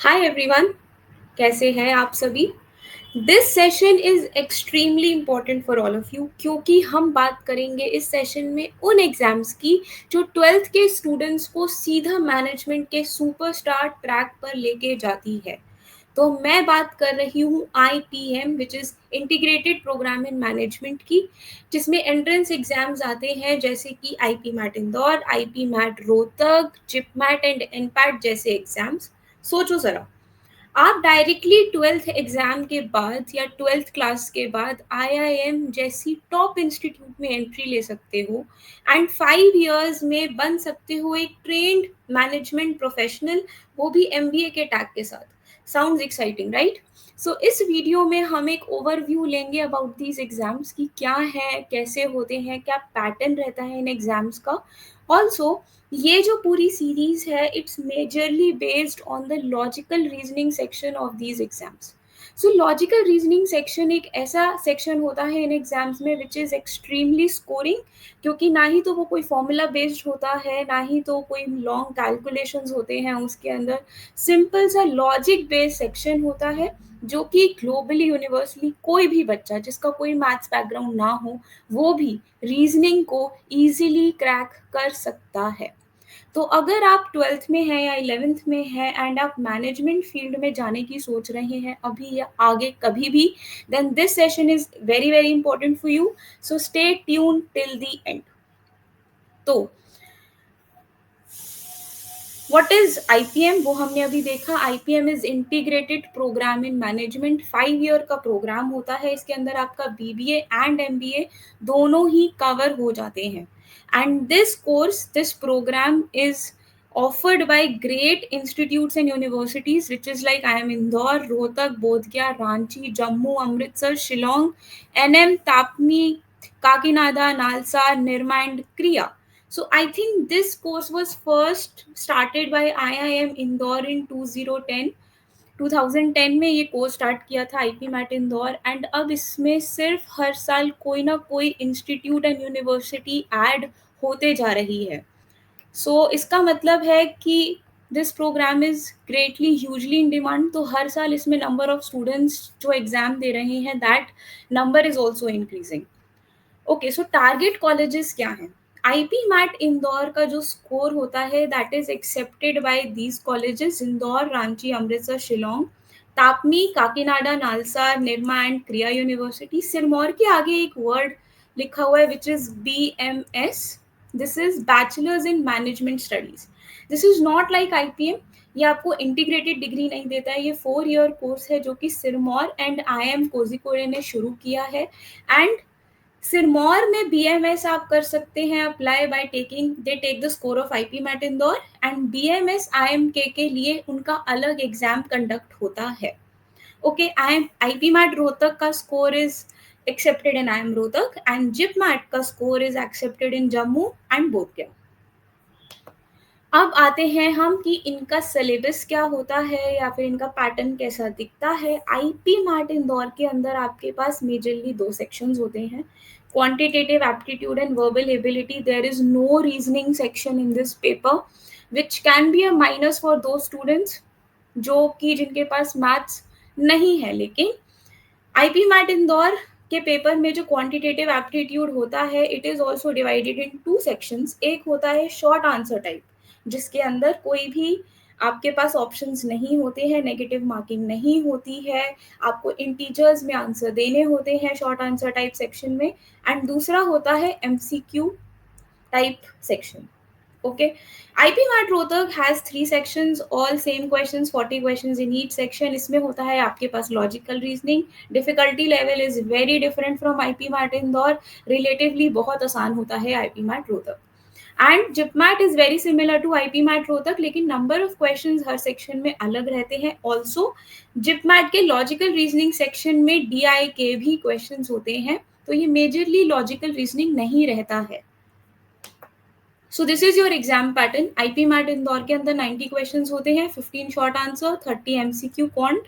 Hi everyone, कैसे हैं आप सभी। This session is extremely important for all of you क्योंकि हम बात करेंगे इस सेशन में उन एग्जाम्स की जो ट्वेल्थ के स्टूडेंट्स को सीधा मैनेजमेंट के सुपरस्टार ट्रैक पर लेके जाती है। तो मैं बात कर रही हूँ IPM which is integrated programme in management की, जिसमें एंट्रेंस एग्जाम्स आते हैं जैसे कि IP MAT Indore, IP MAT Rohtak, zip mat and NPAT जैसे एग्जाम्स। सोचो ज़रा, आप डायरेक्टली ट्वेल्थ एग्जाम के बाद या ट्वेल्थ क्लास के बाद IIM जैसी टॉप इंस्टीट्यूट में एंट्री ले सकते हो एंड 5 years में बन सकते हो एक ट्रेंड मैनेजमेंट प्रोफेशनल, वो भी MBA के टैग के साथ। Sounds exciting, right? सो इस वीडियो में हम एक ओवरव्यू लेंगे अबाउट दीज एग्जाम्स की क्या है, कैसे होते हैं, क्या पैटर्न रहता है इन एग्जाम्स का। ऑल्सो ये जो पूरी सीरीज है it's majorly based on the logical reasoning section of these exams. So logical reasoning section एक ऐसा सेक्शन होता है इन एग्जाम्स में विच इज़ एक्सट्रीमली स्कोरिंग, क्योंकि ना ही तो वो कोई फॉर्मूला बेस्ड होता है, ना ही तो कोई लॉन्ग कैलकुलेशंस होते हैं उसके अंदर। सिंपल सा लॉजिक बेस्ड सेक्शन होता है जो कि ग्लोबली यूनिवर्सली कोई भी बच्चा जिसका कोई मैथ्स बैकग्राउंड ना हो वो भी रीजनिंग को इजीली क्रैक कर सकता है। तो अगर आप ट्वेल्थ में हैं या इलेवेंथ में हैं एंड आप मैनेजमेंट फील्ड में जाने की सोच रहे हैं अभी या आगे कभी भी, then this session is very very important for you. So stay tune till the end. तो व्हाट इज IPM, वो हमने अभी देखा। IPM is integrated programme in management, 5 year का प्रोग्राम होता है। इसके अंदर आपका BBA एंड MBA दोनों ही कवर हो जाते हैं। And this programme is offered by great institutes and universities which is like IIM Indore, Rohtak, Bodh Gaya, Ranchi, Jammu, Amritsar, Shillong, NM, Tapni, Kakinada, Nalsar, Nirma and Kriya. So I think this course was first started by IIM Indore in 2010 में ये course start किया था IP MAT Indore. And अब इसमें सिर्फ हर साल कोई ना कोई इंस्टीट्यूट एंड यूनिवर्सिटी ऐड होते जा रही है। सो इसका मतलब है कि this programme is greatly hugely in demand. तो हर साल इसमें नंबर ऑफ स्टूडेंट्स जो एग्जाम दे रहे हैं that number is also increasing. Okay, so target colleges क्या हैं? IP मैट इंदौर का जो स्कोर होता है that is accepted by these colleges: Indore, Ranchi, Amritsar, Shillong, तापनी, काकीनाडा, नालसा, निरमा एंड क्रिया यूनिवर्सिटी। सिरमौर के आगे एक वर्ड लिखा हुआ है which is BMS। This is bachelors in management studies. This is not like IPM, ये आपको इंटीग्रेटेड डिग्री नहीं देता है। ये 4 year कोर्स है जो कि सिरमौर एंड IIM कोझिकोड ने शुरू किया है। एंड सिरमौर में BMS आप कर सकते हैं apply by taking, they take the score of IP MAT Indore and BMS IMK के लिए उनका अलग एग्जाम कंडक्ट होता है। ओके, IP मैट रोहतक का score is accepted in IIM Rohtak and JIPMAT का score is accepted in Jammu and Bodh Gaya. अब आते हैं हम कि इनका सिलेबस क्या होता है या फिर इनका पैटर्न कैसा दिखता है। IP मैट इंदौर के अंदर आपके पास मेजरली 2 सेक्शंस होते हैं: quantitative aptitude and verbal ability. There is no reasoning section in this paper which can be a minus for दो स्टूडेंट्स जो कि जिनके पास मैथ्स नहीं है। लेकिन IP मैट इंदौर के पेपर में जो क्वांटिटेटिव एप्टीट्यूड होता है it is also divided in 2 sections. एक होता है शॉर्ट आंसर टाइप जिसके अंदर कोई भी आपके पास ऑप्शंस नहीं होते हैं, नेगेटिव मार्किंग नहीं होती है, आपको इंटीजर्स में आंसर देने होते हैं शॉर्ट आंसर टाइप सेक्शन में। एंड दूसरा होता है MCQ type section. Okay, IP MAT Rohtak has 3 sections, all same questions, 40 questions in each section. इसमें होता है आपके पास logical reasoning. Difficulty level is very different from IP MAT Indore, relatively बहुत आसान होता है IP MAT Rohtak. And JIPMAT is very similar to IP MAT Rohtak, लेकिन नंबर ऑफ क्वेश्चंस हर सेक्शन में अलग रहते हैं। ऑल्सो जिपमैट के लॉजिकल रीजनिंग सेक्शन में DI के भी क्वेश्चंस होते हैं, तो ये मेजरली लॉजिकल रीजनिंग नहीं रहता है। So this is your exam pattern. IP MAT Indore के अंदर 90 क्वेश्चंस होते हैं, 15 short answer, 30 MCQ quant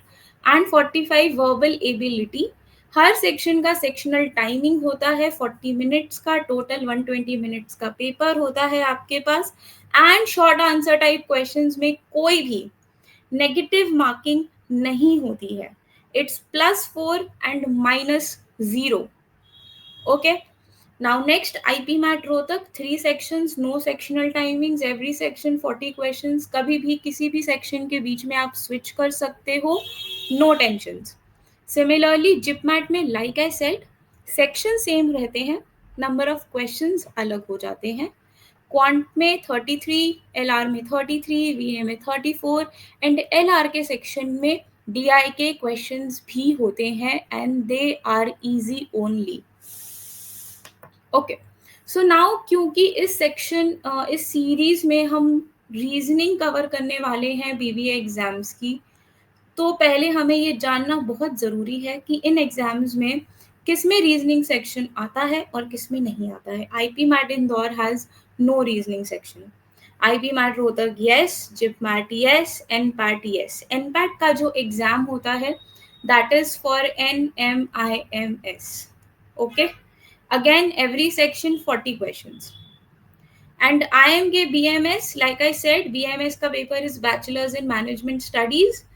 and 45 verbal ability. हर सेक्शन का सेक्शनल टाइमिंग होता है 40 मिनट्स का, टोटल 120 मिनट्स का पेपर होता है आपके पास। And short answer type questions में कोई भी नेगेटिव मार्किंग नहीं होती है, it's +4 and -0. Okay, now next IP MAT Rohtak, 3 sections, no sectional timings, every section 40 questions, कभी भी किसी भी सेक्शन के बीच में आप स्विच कर सकते हो, no tensions. Similarly JIPMAT में like I said, section same रहते हैं, नंबर ऑफ क्वेश्चंस अलग हो जाते हैं. क्वांट में 33, एलआर में 33, वीए में 34 एंड एलआर के सेक्शन में डीआई के क्वेश्चंस भी होते हैं and they are easy only. Okay, so now क्योंकि इस सीरीज में हम रीजनिंग कवर करने वाले हैं बीबीए एग्जाम्स की, तो पहले हमें ये जानना बहुत ज़रूरी है कि इन एग्जाम्स में किस में रीजनिंग सेक्शन आता है और किस में नहीं आता है. IP MAT Indore has no reasoning section. IP MAT Rohtak yes, JIP MAT yes, NPAT yes. NPAT का जो एग्ज़ाम होता है दैट इज़ फॉर NMIMS. ओके, again every section 40 questions. And IMK BMS, like I said, BMS का paper is Bachelor's in Management Studies.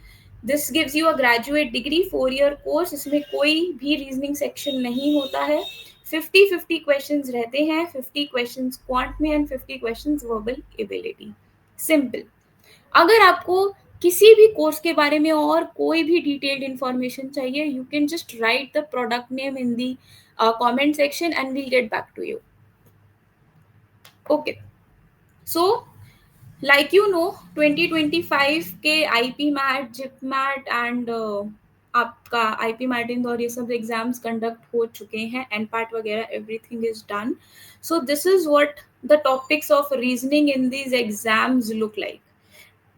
This gives you a graduate degree, 4-year course. इसमें कोई भी reasoning section नहीं होता है. 50-50 questions रहते हैं, 50 क्वेश्चंस क्वांट में and 50 questions verbal ability. Simple. अगर आपको किसी भी कोर्स के बारे में और कोई भी डिटेल्ड इंफॉर्मेशन चाहिए, you can just write the product name in the comment section and we'll get back to you. Okay, so like you know 2025 के IP MAT, JIP mat and आपका आईपी मैट इंदौर, ये सब exams conduct हो चुके हैं, NPAT वगैरह everything is done. So this is what the topics of reasoning in these exams look like.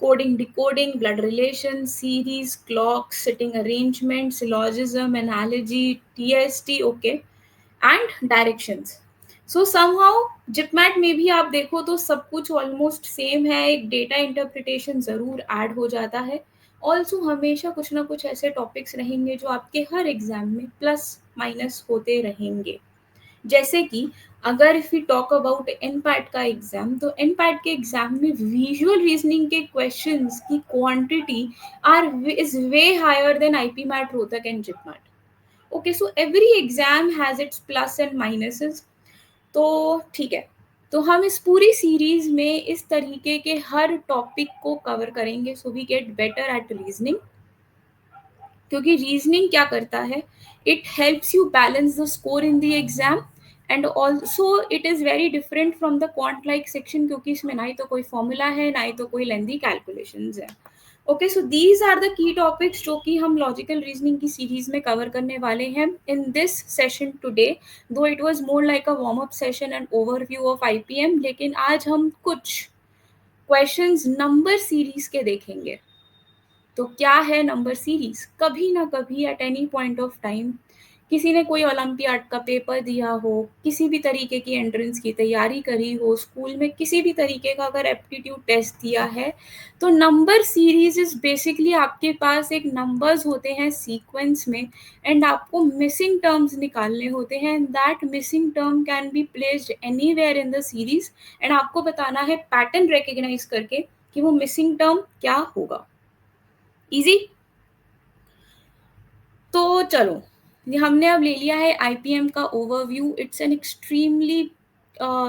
Coding, decoding, blood relations, series, clocks, sitting arrangement, syllogism, analogy, TST, okay, and directions. So somehow जिपमैट में भी आप देखो तो सब कुछ almost same है, एक data interpretation ज़रूर ऐड हो जाता है. ऑल्सो हमेशा कुछ ना कुछ ऐसे टॉपिक्स रहेंगे जो आपके हर एग्जाम में प्लस माइनस होते रहेंगे. जैसे कि अगर if we talk about NPAT का एग्जाम, तो एनपैट के एग्जाम में विजुअल रीजनिंग के क्वेश्चंस की quantity is way higher than IP MAT Rohtak and JIPMAT. Okay, so every exam has its plus and minuses. तो ठीक है, तो हम इस पूरी सीरीज में इस तरीके के हर टॉपिक को कवर करेंगे, so we get better at reasoning. क्योंकि रीजनिंग क्या करता है, it helps you balance the score in the exam and also it is very different from the quant like section, क्योंकि इसमें ना ही तो कोई फॉर्मूला है, ना ही तो कोई लेंदी कैलकुलेशंस है. Okay, so these are the key topics जो कि हम लॉजिकल रीजनिंग की सीरीज में कवर करने वाले हैं in this session today. Though it was more like a warm up session and overview of IPM, लेकिन आज हम कुछ क्वेश्चंस नंबर सीरीज के देखेंगे. तो क्या है नंबर सीरीज? कभी ना कभी at any point of time किसी ने कोई ओलंपियाड का पेपर दिया हो, किसी भी तरीके की एंट्रेंस की तैयारी करी हो, स्कूल में किसी भी तरीके का अगर एप्टीट्यूड टेस्ट दिया है, तो नंबर सीरीज इज बेसिकली आपके पास एक नंबर्स होते हैं सीक्वेंस में एंड आपको मिसिंग टर्म्स निकालने होते हैं. That missing term can be placed anywhere in the series and आपको बताना है पैटर्न रिकग्नाइज करके कि वो मिसिंग टर्म क्या होगा. इजी. तो चलो, ये हमने अब ले लिया है आईपीएम का overview. It's an extremely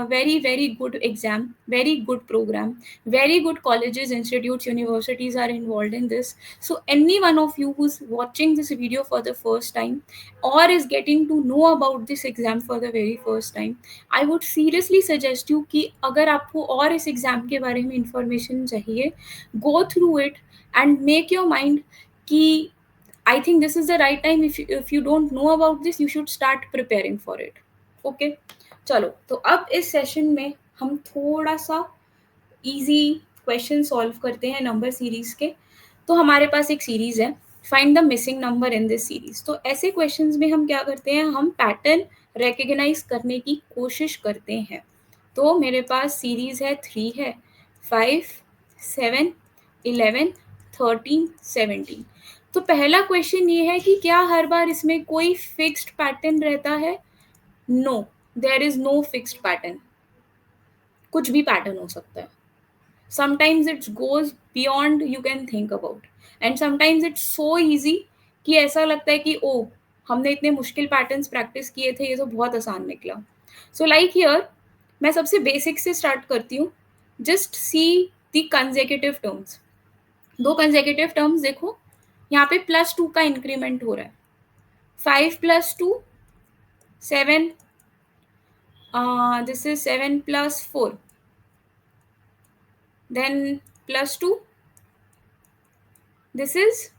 very very good exam, very good programme, very good colleges, institutes, universities are involved in this. So any one of you who's watching this video for the first time or is getting to know about this exam for the very first time, I would seriously suggest you कि अगर आपको और इस exam के बारे में information चाहिए, go through it and make your mind कि I think this is the right time. If you don't know about this, you should start preparing for it. Okay, चलो, तो अब इस सेशन में हम थोड़ा सा इजी क्वेश्चन सॉल्व करते हैं नंबर सीरीज के. तो हमारे पास एक सीरीज है, find the missing number in this series. तो ऐसे क्वेश्चंस में हम क्या करते हैं, हम पैटर्न रिकग्नाइज करने की कोशिश करते हैं. तो मेरे पास सीरीज है 3 है, 5, 7, 11, 13, 17. तो पहला क्वेश्चन ये है कि क्या हर बार इसमें कोई फिक्स्ड पैटर्न रहता है? No, there is no fixed pattern. कुछ भी पैटर्न हो सकता है. sometimes it goes beyond you can think about, and sometimes it's so easy कि ऐसा लगता है कि ओ हमने इतने मुश्किल पैटर्न्स प्रैक्टिस किए थे, ये तो बहुत आसान निकला. सो लाइक हियर मैं सबसे बेसिक से स्टार्ट करती हूँ. Just see the consecutive terms. दो कंसेक्यूटिव टर्म्स देखो, यहाँ पे +2 का इंक्रीमेंट हो रहा है. 5 + 2 7, this is 7 + 4, then +2, this is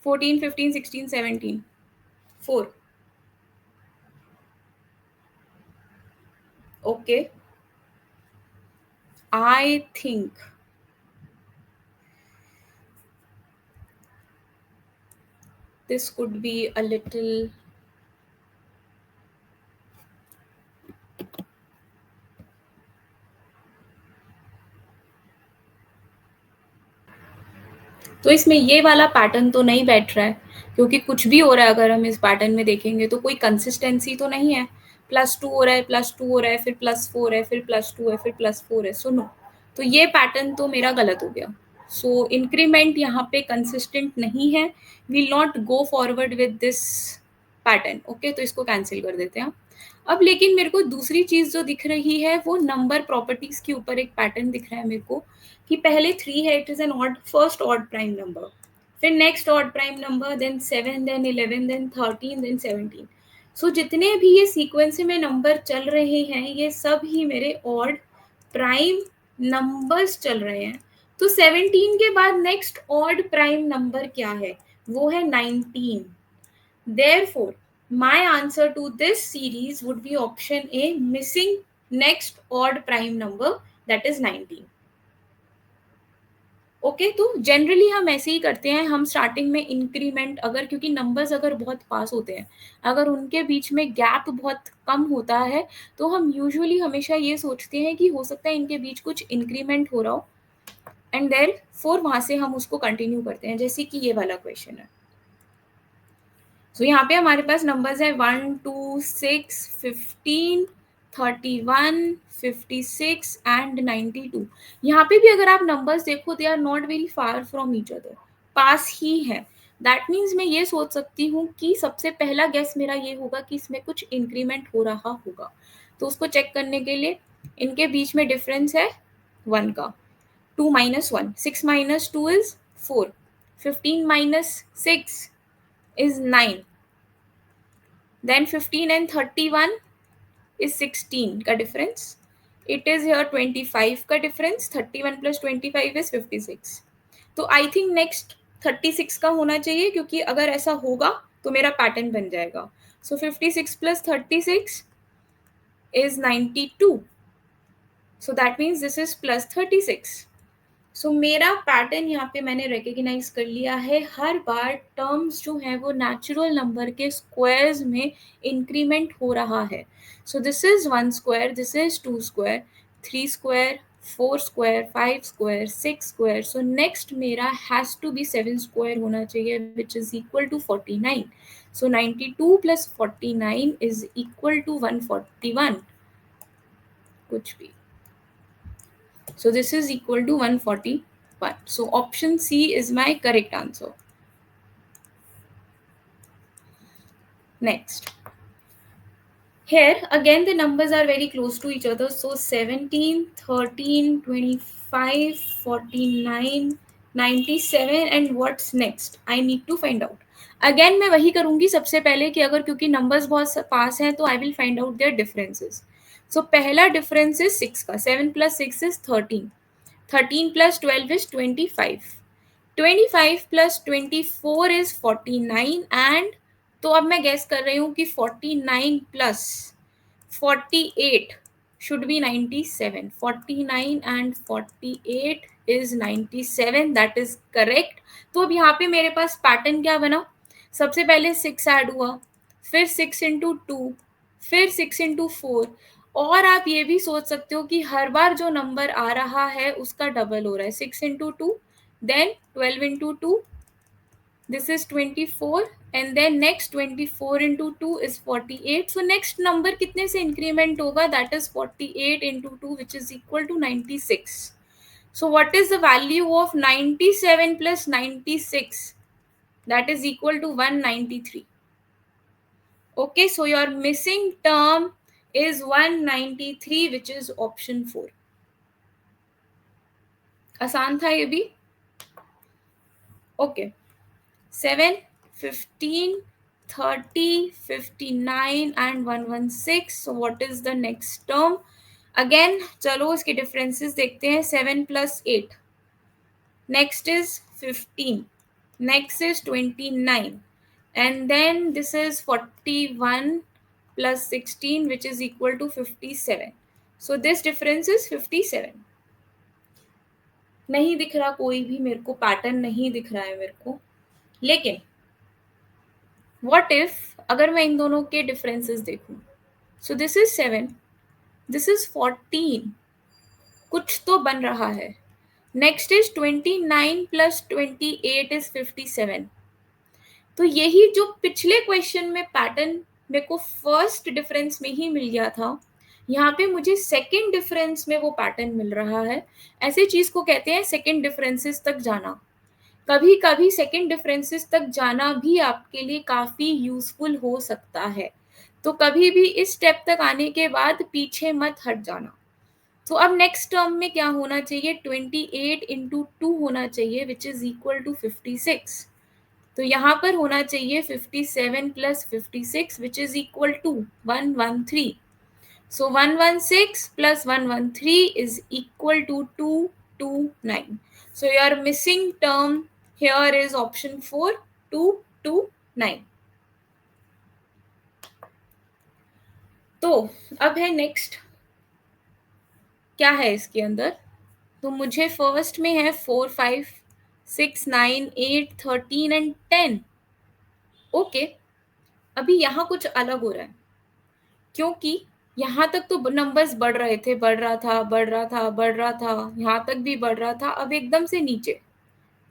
14 15 16 17, 4. Okay, I think this could be a little तो इसमें ये वाला पैटर्न तो नहीं बैठ रहा है, क्योंकि कुछ भी हो रहा है अगर हम इस पैटर्न में देखेंगे तो कोई कंसिस्टेंसी तो नहीं है. +2 हो रहा है, +2 हो रहा है, फिर +4 है, फिर +2 है, फिर +4 है. सो नो, तो ये पैटर्न तो मेरा गलत हो गया. सो इंक्रीमेंट यहाँ पे कंसिस्टेंट नहीं है. Will not go forward with this pattern. Okay, तो इसको कैंसिल कर देते हैं. अब लेकिन मेरे को दूसरी चीज जो दिख रही है वो नंबर प्रॉपर्टीज के ऊपर एक पैटर्न दिख रहा है मेरे को, कि पहले 3 है, it is an odd, first odd prime number, फिर next odd prime number, then 7, then 11, then 13, then 17. So जितने भी ये सीक्वेंस में नंबर चल रहे हैं ये सब ही मेरे ऑड प्राइम नंबर्स चल रहे हैं. तो 17 के बाद नेक्स्ट ऑड प्राइम नंबर क्या है? वो है 19. Therefore, my answer to this series would be option A, missing next odd prime number, that is 19. Okay, तो जनरली हम ऐसे ही करते हैं. हम स्टार्टिंग में इंक्रीमेंट अगर, क्योंकि नंबर्स अगर बहुत पास होते हैं, अगर उनके बीच में गैप बहुत कम होता है, तो हम यूजुअली हमेशा ये सोचते हैं कि हो सकता है इनके बीच कुछ इंक्रीमेंट हो रहा हो, एंड देयर फोर वहाँ से हम उसको कंटिन्यू करते हैं, जैसे कि ये वाला क्वेश्चन है. सो यहाँ पे हमारे पास नंबर्स है 1 2 6 15 31 56 एंड 92. यहाँ पे भी अगर आप नंबर्स देखो, they are not very far from each other, पास ही है. दैट मीन्स मैं ये सोच सकती हूँ कि सबसे पहला गेस मेरा ये होगा कि इसमें कुछ इंक्रीमेंट हो रहा होगा. तो उसको चेक करने के लिए इनके बीच में डिफरेंस है 1 का. 2 - 1, 6 - 2 is 4, 15 - 6 is 9, then 15 and 31 is 16 का difference. It is here 25 का difference. 31 plus 25 is 56. तो I think next 36 का होना चाहिए, क्योंकि अगर ऐसा होगा तो मेरा पैटर्न बन जाएगा. So 56 plus 36 is 92. So that means this is plus 36. सो मेरा पैटर्न यहाँ पे मैंने रिकग्नाइज कर लिया है. हर बार टर्म्स जो है वो नेचुरल नंबर के स्क्वायर्स में इंक्रीमेंट हो रहा है. So this is 1 square, this is 2 square, 3 square, 4 square, 5 square, 6 square. So next मेरा हैज टू बी 7 स्क्वायर होना चाहिए, which is equal to 49. So 92 plus 49 is equal to 141, कुछ भी. So this is equal to 141. So option C is my correct answer. Next. Here again the numbers are very close to each other. So 17, 13, 25, 49, 97 and what's next? I need to find out. Again मैं वही करूँगी सबसे पहले कि अगर क्योंकि numbers बहुत पास हैं तो I will find out their differences. So पहला difference is 6 का. 7 plus 6 is 13. 13 plus 12 is 25. 25 plus 24 is 49 and तो अब मैं गेस कर रही हूँ कि 49 plus 48 should be 97. 49 and 48 is 97. That is correct. तो अब यहाँ पे मेरे पास पैटर्न क्या बना? सबसे पहले 6 ऐड हुआ, फिर 6 into 2, फिर 6 into 4. और आप ये भी सोच सकते हो कि हर बार जो नंबर आ रहा है उसका डबल हो रहा है. 6 into 2, then 12 into 2, this is 24 and then next 24 into 2 is 48. So next number कितने से इंक्रीमेंट होगा? That is 48 into 2 which is equal to 96. So what is the value of 97 plus 96? That is equal to 193. Okay, so your missing term is 193, which is option 4. आसान था ये भी. Okay. 7, 15, 30, 59 and 116. So what is the next term? Again, चलो इसके differences देखते हैं. 7 plus 8. Next is 15. Next is 29. And then this is 41 plus 16, which is equal to 57. So this difference is 57. नहीं दिख रहा कोई भी मेरे को, पैटर्न नहीं दिख रहा है मेरे को. लेकिन what if अगर मैं इन दोनों के डिफरेंसेस देखूं? So this is 7, this is 14. कुछ तो बन रहा है. Next is 29 plus 28 is 57. तो यही जो पिछले क्वेश्चन में पैटर्न मेरे को फर्स्ट डिफरेंस में ही मिल गया था, यहाँ पे मुझे सेकंड डिफरेंस में वो पैटर्न मिल रहा है. ऐसे चीज को कहते हैं सेकंड डिफरेंसेस तक जाना. कभी कभी सेकंड डिफरेंसेस तक जाना भी आपके लिए काफी यूजफुल हो सकता है. तो कभी भी इस स्टेप तक आने के बाद पीछे मत हट जाना. तो अब नेक्स्ट टर्म में क्या होना चाहिए? 28 इंटू 2 होना चाहिए विच इज इक्वल टू 56. तो यहाँ पर होना चाहिए 57 plus 56 which is equal to 113. So 116 plus 113 is equal to 229. So your missing term here is option 4, 229. तो अब है नेक्स्ट, क्या है इसके अंदर? तो मुझे फर्स्ट में है 4, 5, 6, 9, 8, 13 एंड 10. ओके, अभी यहाँ कुछ अलग हो रहा है, क्योंकि यहाँ तक तो नंबर्स बढ़ रहे थे, बढ़ रहा था, बढ़ रहा था, बढ़ रहा था, यहाँ तक भी बढ़ रहा था. अब एकदम से नीचे,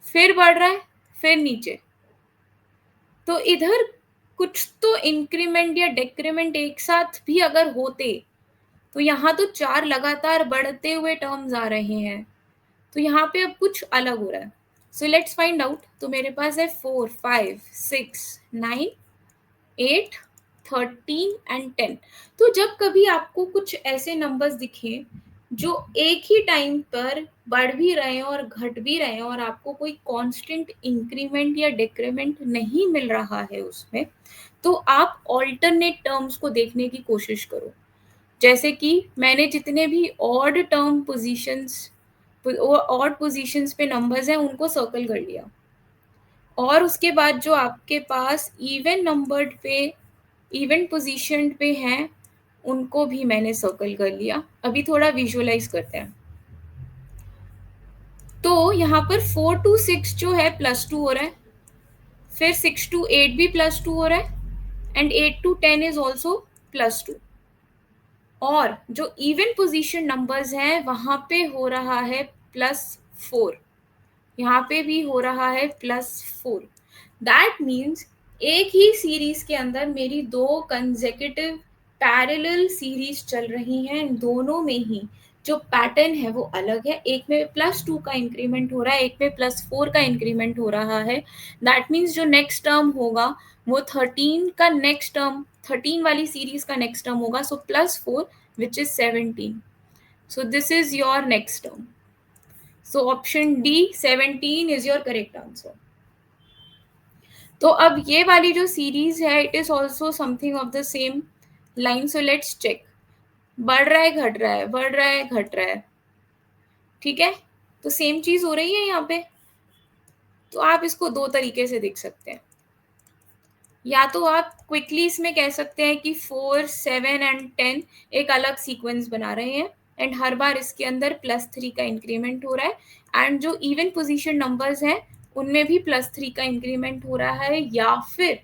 फिर बढ़ रहा है, फिर नीचे. तो इधर कुछ तो इंक्रीमेंट या डिक्रीमेंट एक साथ भी अगर होते, तो यहाँ तो 4 लगातार बढ़ते हुए टर्म्स आ रहे हैं. तो यहाँ पे अब कुछ अलग हो रहा है. So let's find out. तो मेरे पास है 4, 5, 6, 9, 8, 13 एंड 10. तो जब कभी आपको कुछ ऐसे नंबर्स दिखे जो एक ही टाइम पर बढ़ भी रहे हैं और घट भी रहे हैं और आपको कोई कांस्टेंट इंक्रीमेंट या डिक्रीमेंट नहीं मिल रहा है उसमें, तो आप ऑल्टरनेट टर्म्स को देखने की कोशिश करो. जैसे कि मैंने जितने भी odd term positions, odd positions पे नंबर्स हैं उनको सर्कल कर लिया, और उसके बाद जो आपके पास इवन नंबर्ड पे, इवन पोजीशन पे हैं, उनको भी मैंने सर्कल कर लिया. अभी थोड़ा विजुअलाइज करते हैं. तो यहाँ पर 4 to 6 जो है +2 हो रहा है, फिर 6 to 8 भी +2 हो रहा है, एंड 8 to 10 इज ऑल्सो +2. और जो इवन पोजीशन नंबर्स हैं वहां पे हो रहा है +4, यहाँ पे भी हो रहा है +4. दैट मीन्स एक ही सीरीज के अंदर मेरी 2 कंसेक्यूटिव पैरेलल सीरीज चल रही हैं. दोनों में ही जो पैटर्न है वो अलग है. एक में +2 का इंक्रीमेंट हो रहा है, एक में +4 का इंक्रीमेंट हो रहा है. दैट मीन्स जो नेक्स्ट टर्म होगा वो 13 का नेक्स्ट टर्म, 13 वाली सीरीज का नेक्स्ट टर्म होगा. सो +4 which is 17. So this is your next term. So option D, 17 is your correct answer. तो अब ये वाली जो सीरीज है, it is also something of the same line. So let's check. बढ़ रहा है, घट रहा है, बढ़ रहा है, घट रहा है. ठीक है, तो सेम चीज हो रही है यहाँ पे. तो आप इसको 2 तरीके से देख सकते हैं. या तो आप क्विकली इसमें कह सकते हैं कि 4, 7 एंड 10 एक अलग सीक्वेंस बना रहे हैं, एंड हर बार इसके अंदर +3 का इंक्रीमेंट हो रहा है, एंड जो इवन पोजीशन नंबर्स हैं उनमें भी +3 का इंक्रीमेंट हो रहा है. या फिर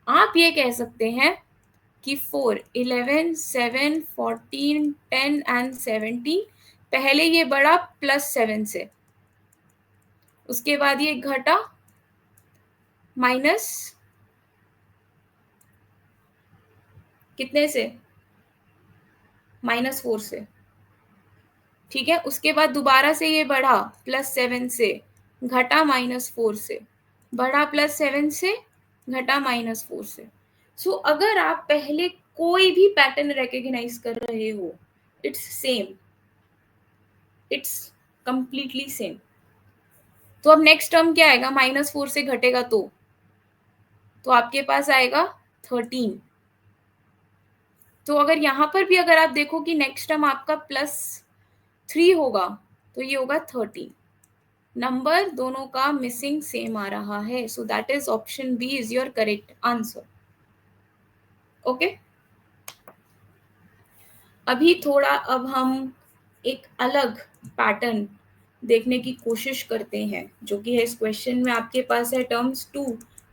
आप ये कह सकते हैं कि 4, 11, 7, 14, 10 एंड 17 पहले ये बढ़ा +7 से, उसके बाद ये घटा -, कितने से? -4 से, ठीक है। उसके बाद दोबारा से ये बढ़ा +7 से, घटा -4 से, बढ़ा +7 से, घटा -4 से। सो अगर आप पहले कोई भी पैटर्न रिकॉग्नाइज कर रहे हो, it's same, it's completely same. तो अब नेक्स्ट टर्म क्या आएगा? -4 से घटेगा तो आपके पास आएगा 13। तो अगर यहाँ पर भी अगर आप देखो कि नेक्स्ट टर्म आपका +3 होगा, तो ये होगा 13। नंबर दोनों का मिसिंग सेम आ रहा है, so that is option B is your correct answer. Okay, अभी थोड़ा अब हम एक अलग पैटर्न देखने की कोशिश करते हैं, जो कि है इस क्वेश्चन में आपके पास है टर्म्स 2,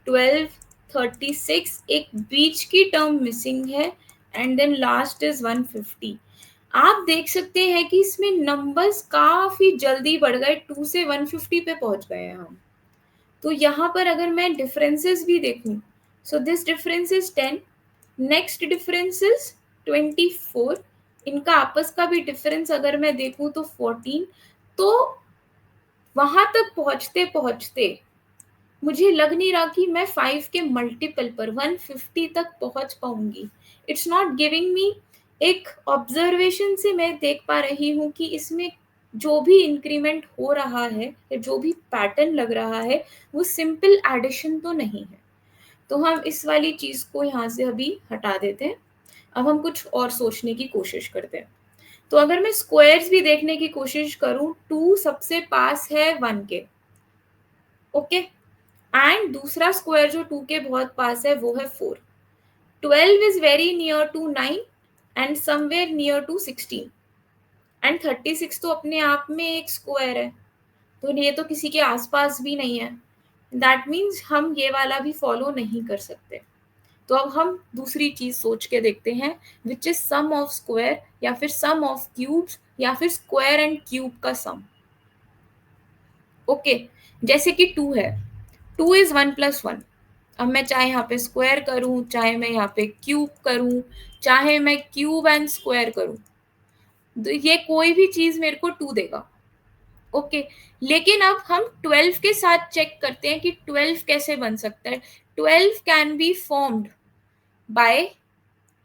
12, 36, एक बीच की टर्म मिसिंग है, एंड देन लास्ट इज 150। आप देख सकते हैं कि इसमें नंबर्स काफी जल्दी बढ़ गए, 2 से 150 पे पहुंच गए हैं हम। तो यहाँ पर अगर मैं डिफरेंसेस भी देखूं, so this difference is 10, next difference is 24, इनका आपस का भी डिफरेंस अगर मैं देखूं तो 14। तो वहां तक पहुंचते पहुंचते मुझे लग नहीं रहा कि मैं 5 के मल्टीपल पर 150 तक पहुंच पाऊंगी। इट्स नॉट गिविंग मी, एक ऑब्जर्वेशन से मैं देख पा रही हूँ कि इसमें जो भी इंक्रीमेंट हो रहा है या जो भी पैटर्न लग रहा है वो सिंपल एडिशन तो नहीं है। तो हम इस वाली चीज को यहाँ से अभी हटा देते हैं। अब हम कुछ और सोचने की कोशिश करते हैं। तो अगर मैं स्क्वायर्स भी देखने की कोशिश करूं, 2 सबसे पास है 1 के, ओके, एंड दूसरा स्क्वायर जो 2 के बहुत पास है वो है 4। 12 is very near to 9 and somewhere near to 16, and 36 तो अपने आप में एक स्क्वायर है, तो ये तो किसी के आसपास भी नहीं है। दैट मीन्स हम ये वाला भी फॉलो नहीं कर सकते। तो अब हम दूसरी चीज सोच के देखते हैं, which is sum of square या फिर सम ऑफ क्यूब्स या फिर स्क्वायर एंड क्यूब का सम। ओके, जैसे कि 2 है, 2 इज 1+1। अब मैं चाहे यहाँ पे स्क्वायर करूं, चाहे मैं यहाँ पे क्यूब करूं, चाहे मैं क्यूब एंड स्क्वायर करूं, तो ये कोई भी चीज मेरे को 2 देगा। ओके, लेकिन अब हम 12 के साथ चेक करते हैं कि 12 कैसे बन सकता है। 12 कैन बी फॉर्म्ड बाय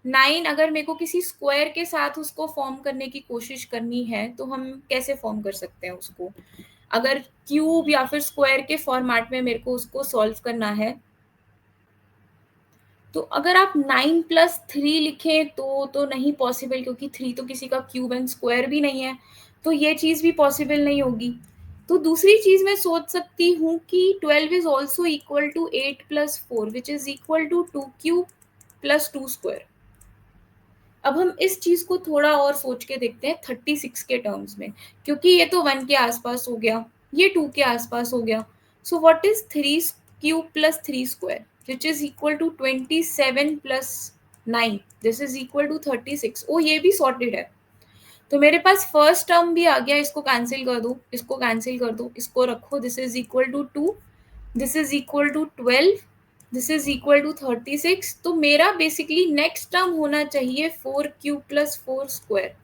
9। अगर मेरे को किसी स्क्वायर के साथ उसको फॉर्म करने की कोशिश करनी है तो हम कैसे फॉर्म कर सकते हैं उसको? अगर क्यूब या फिर स्क्वायर के फॉर्मेट में मेरे को उसको सॉल्व करना है, तो अगर आप 9+3 लिखें तो नहीं पॉसिबल, क्योंकि 3 तो किसी का क्यूब एंड स्क्वायर भी नहीं है, तो ये चीज भी पॉसिबल नहीं होगी। तो दूसरी चीज मैं सोच सकती हूँ कि 12 is also equal to 8+4 which is equal to 2 cube plus 2 square. अब हम इस चीज को थोड़ा और सोच के देखते हैं 36 के टर्म्स में, क्योंकि ये तो 1 के आसपास हो गया, ये 2 के आसपास हो गया। So what is 3 cube plus 3 square which is equal to 27 plus 9, this is equal to 36। Oh, ये भी सॉर्टेड है। तो मेरे पास फर्स्ट टर्म भी आ गया, इसको कैंसिल कर दो, इसको कैंसिल कर दो, इसको रखो, this is equal to 2, this is equal to 12, this is equal to 36। तो मेरा बेसिकली नेक्स्ट टर्म होना चाहिए 4 क्यूब प्लस 4 स्क्वायर,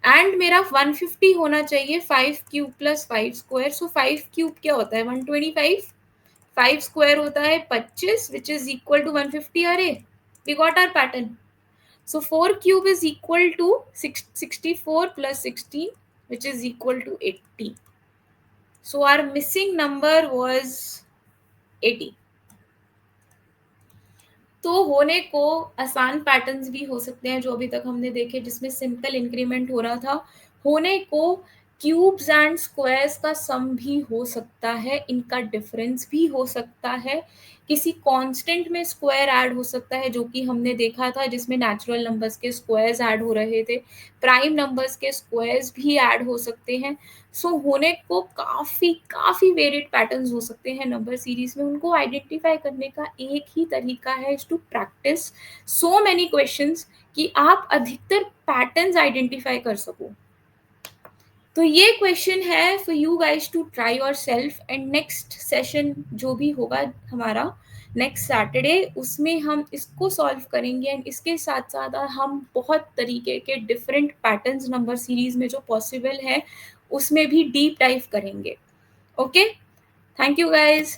एंड मेरा 150 होना चाहिए 5 क्यूब प्लस 5 स्क्वायर। सो 5 क्यूब क्या होता है? 125, 5 स्क्वायर होता है 25 विच इज इक्वल टू 150। अरे, we got our pattern. So 4 cube is equal to 64 plus 16 which is equal to 80. So our missing number was 80. तो होने को आसान पैटर्न्स भी हो सकते हैं जो अभी तक हमने देखे, जिसमें सिंपल इंक्रीमेंट हो रहा था। होने को क्यूब्स एंड स्क्वायर्स का सम भी हो सकता है, इनका डिफरेंस भी हो सकता है, किसी कांस्टेंट में स्क्वायर ऐड हो सकता है, जो कि हमने देखा था जिसमें नेचुरल नंबर्स के स्क्वायर्स ऐड हो रहे थे, प्राइम नंबर्स के स्क्वायर्स भी ऐड हो सकते हैं। सो होने को काफ़ी काफ़ी वेरिड पैटर्न्स हो सकते हैं नंबर सीरीज में। उनको आइडेंटिफाई करने का एक ही तरीका है, is to practise so many questions कि आप अधिकतर पैटर्न्स आइडेंटिफाई कर सको। तो ये क्वेश्चन है for you guys to try yourself, and next session जो भी होगा हमारा, नेक्स्ट सैटरडे, उसमें हम इसको सॉल्व करेंगे एंड इसके साथ-साथ हम बहुत तरीके के डिफरेंट पैटर्न्स नंबर सीरीज़ में जो पॉसिबल है, उसमें भी डीप डाइव करेंगे। ओके? Thank you guys.